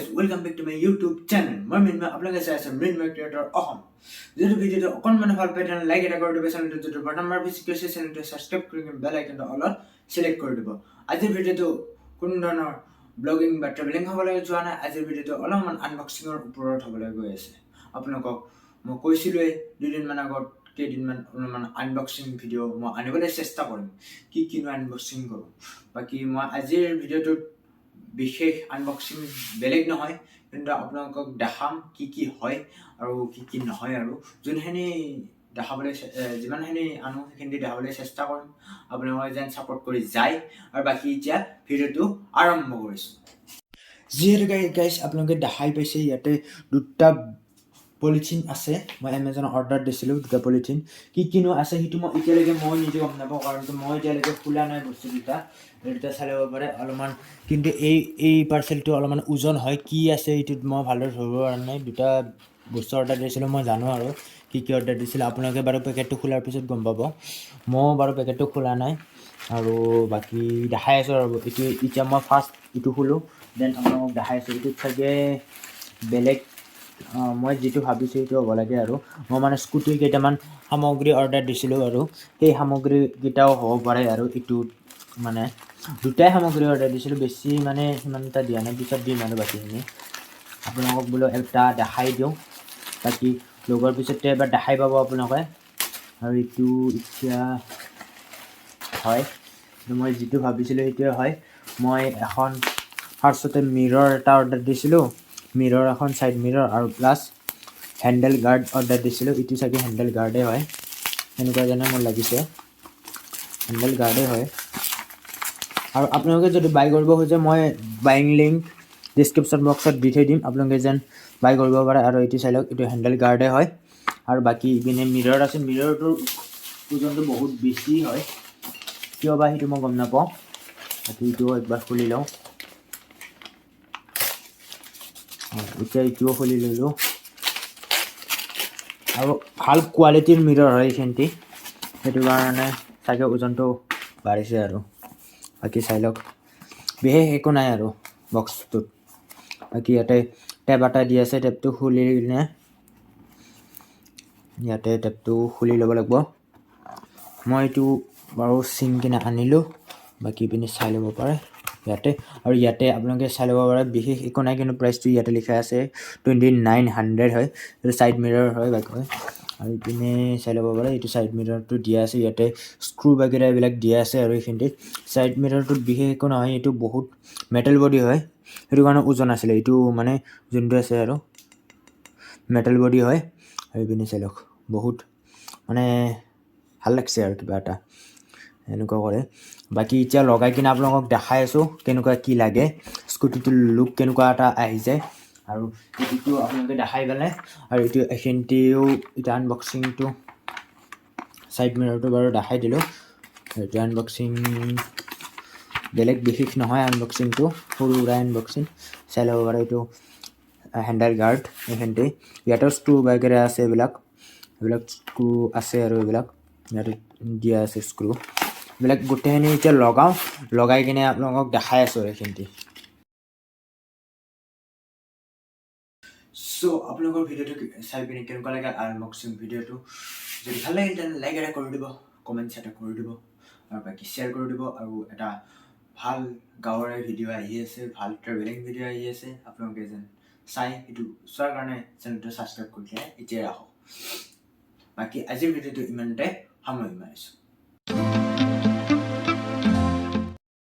guys, welcome back to my YouTube channel. মই মিনময় আপোনালোকে চাই আছে মিনময় ক্ৰিয়েটৰ অসম। যদি ভিডিঅ'টো অকণমান ভাল পায় তেনে লাইক এটা কৰি দিব, চেনেলটো যদি প্ৰথমবাৰ ভিজিট কৰিছে চেনেলটো সাবস্ক্ৰাইব কৰি বেল আইকনটো অলপ সিলেক্ট কৰি দিব। আজিৰ ভিডিঅ'টো কোনো ধৰণৰ ব্লগিং বা ট্ৰেভেলিং হ'বলৈ যোৱা নাই। আজিৰ ভিডিঅ'টো অলপমান আনবক্সিঙৰ ওপৰত হ'বলৈ গৈ আছে। আপোনালোকক মই কৈছিলোৱে দুদিনমান আগত কেইদিনমান অলপমান আনবক্সিং ভিডিঅ' মই আনিবলৈ চেষ্টা কৰিম। কিনো আনবক্সিং কৰোঁ। বাকী মই আজিৰ ভিডিঅ'টোত বিশেষ আনবক্সিং বেলেগ নহয়, কিন্তু আপোনালোকক দেখাম কি হয় আৰু কি নহয়, আৰু যোনখিনি দেখাবলৈ যিমানখিনি আনো সেইখিনি দেখাবলৈ চেষ্টা কৰিম। আপোনালোকে যেন ছাপোৰ্ট কৰি যায়। আৰু বাকী এতিয়া ভিডিঅ'টো আৰম্ভ কৰিছোঁ। যিহেতু গাইজ আপোনালোকে দেখাই পাইছে ইয়াতে দুটা পলিথিন আছে। মই এমাজনত অৰ্ডাৰ দিছিলোঁ দুটা পলিথিন। কিনো আছে সেইটো মই এতিয়ালৈকে নিজে গম নাপাওঁ, কাৰণ মই এতিয়ালৈকে খোলা নাই বস্তু দুটা চাই ল'ব পাৰে অলপমান। কিন্তু এই পাৰ্চেলটো অলপমান ওজন হয়। কি আছে এইটোত মই ভালদৰে ধৰিব পৰা নাই। দুটা বস্তু অৰ্ডাৰ দিছিলোঁ, মই জানো আৰু কি অৰ্ডাৰ দিছিলোঁ। আপোনালোকে বাৰু পেকেটটো খোলাৰ পিছত গম পাব। মই বাৰু পেকেটটো খোলা নাই আৰু বাকী দেখাই আছোঁ আৰু এইটো এতিয়া মই ফাৰ্ষ্ট এইটো খোলোঁ, দেন আপোনালোকক দেখাই আছোঁ। এইটোত চাগে বেলেগ মই যিটো ভাবিছোঁ সেইটো হ'ব লাগে। আৰু মই মানে স্কুটিৰ কেইটামান সামগ্ৰী অৰ্ডাৰ দিছিলোঁ আৰু সেই সামগ্ৰীকেইটাও হ'ব পাৰে। আৰু এইটোত মানে দুটাই সামগ্ৰী অৰ্ডাৰ দিছিলোঁ, বেছি মানে সিমান এটা দিয়া নাই। পিছত দিম আৰু বাকীখিনি আপোনালোকক বোলো এটা দেখাই দিওঁ। বাকী লগৰ পিছতে এবাৰ দেখাই পাব আপোনালোকে। আৰু এইটো এতিয়া হয়, মই যিটো ভাবিছিলোঁ সেইটোৱে হয়। মই এখন ফাৰ্ষ্টতে মিৰৰ এটা অৰ্ডাৰ দিছিলোঁ, মিৰৰ এখন ছাইড মিৰৰ আৰু প্লাছ হেণ্ডেল গাৰ্ড অৰ্ডাৰ দিছিলোঁ। এইটো চাগে হেণ্ডেল গাৰ্ডেই হয়, এনেকুৱা যেনে মোৰ লাগিছে হেণ্ডেল গাৰ্ডেই হয়। আৰু আপোনালোকে যদি বাই কৰিব খোজে মই বাইং লিংক ডিছক্ৰিপশ্যন বক্সত দি থৈ দিম, আপোনালোকে যেন বাই কৰিব পাৰে। আৰু এইটো চাই লওক, এইটো হেণ্ডেল গাৰ্ডেই হয়। আৰু বাকী ইপিনে মিৰৰ আছে, মিৰৰটোৰ ওজনটো বহুত বেছি হয়, কিয় বা সেইটো মই গম নাপাওঁ। বাকী এইটোও একবাৰ খুলি লওঁ। এতিয়া এইটোও খুলি ল'লোঁ। আৰু ভাল কোৱালিটিৰ মিৰৰ হয় এইখিনি, সেইটো কাৰণে চাগে ওজনটো বাঢ়িছে। আৰু বাকী চাই লওক, বিশেষ একো নাই আৰু বক্সটোত। বাকী ইয়াতে টেপ এটা দি আছে, টেপটো খুলি কিনে ইয়াতে টেপটো খুলি ল'ব লাগিব। মই এইটো বাৰু চিঙি কিনে আনিলোঁ, বাকী পিনে চাই ল'ব পাৰে ইয়াতে। আৰু ইয়াতে আপোনালোকে চাই ল'ব পাৰে, বিশেষ একো নাই, কিন্তু প্ৰাইচটো ইয়াতে লিখা আছে 2900 হয়। এইটো ছাইড মিৰৰ হয় বাকী হয়। আৰু ইপিনে চাই ল'ব পাৰে, এইটো ছাইড মিৰৰটো দিয়া আছে, ইয়াতে স্ক্ৰু বাগেৰা এইবিলাক দিয়া আছে। আৰু এইখিনিত ছাইড মিৰৰটোত বিশেষ একো নহয়, এইটো বহুত মেটেল বডি হয়, সেইটো কাৰণে ওজন আছিলে। এইটো মানে যোনটো আছে আৰু মেটেল বডি হয়। আৰু ইপিনে চাই লওক, বহুত মানে ভাল লাগিছে আৰু কিবা এটা এনেকুৱা কৰে। বাকী এতিয়া লগাই কিনে আপোনালোকক দেখাই আছোঁ কেনেকুৱা কি লাগে, স্কুটিটোৰ লুক কেনেকুৱা এটা আহি যায়। আৰু এইটো আপোনালোকে দেখাই পেলাই। আৰু এইটো এইখিনিতেও এতিয়া আনবক্সিংটো ছাইড মিৰৰটো বাৰু দেখাই দিলোঁ। এইটো আনবক্সিং বেলেগ বিশেষ নহয়, আনবক্সিংটো সৰু সুৰা আনবক্সিং চাই ল'ব পাৰে। এইটো হেণ্ডেল গাৰ্ড এইখিনিতে, ইয়াতো স্ক্ৰু বাগেৰা আছে, এইবিলাক স্ক্ৰু আছে। আৰু এইবিলাক ইয়াতে দিয়া আছে স্ক্ৰু, এইবিলাক গোটেইখিনি এতিয়া লগাই কিনে আপোনালোকক দেখাই আছোঁ এইখিনিতে। চ' আপোনালোকৰ ভিডিঅ'টো চাই পিনে কেনেকুৱা লাগে আনবক্সিং ভিডিঅ'টো, যদি ভাল লাগে তেনে লাইক এটা কৰি দিব, কমেণ্টছ এটা কৰি দিব, আৰু বাকী শ্বেয়াৰ কৰি দিব। আৰু এটা ভাল গাঁৱৰে ভিডিঅ' আহি আছে, ভাল ট্ৰেভেলিং ভিডিঅ' আহি আছে, আপোনালোকে যেন চাই সেইটো চোৱাৰ কাৰণে চেনেলটো ছাবস্ক্ৰাইব কৰি কিনে এতিয়াই ৰাখক। বাকী আজিৰ ভিডিঅ'টো ইমানতে সামৰণি মাৰিছোঁ।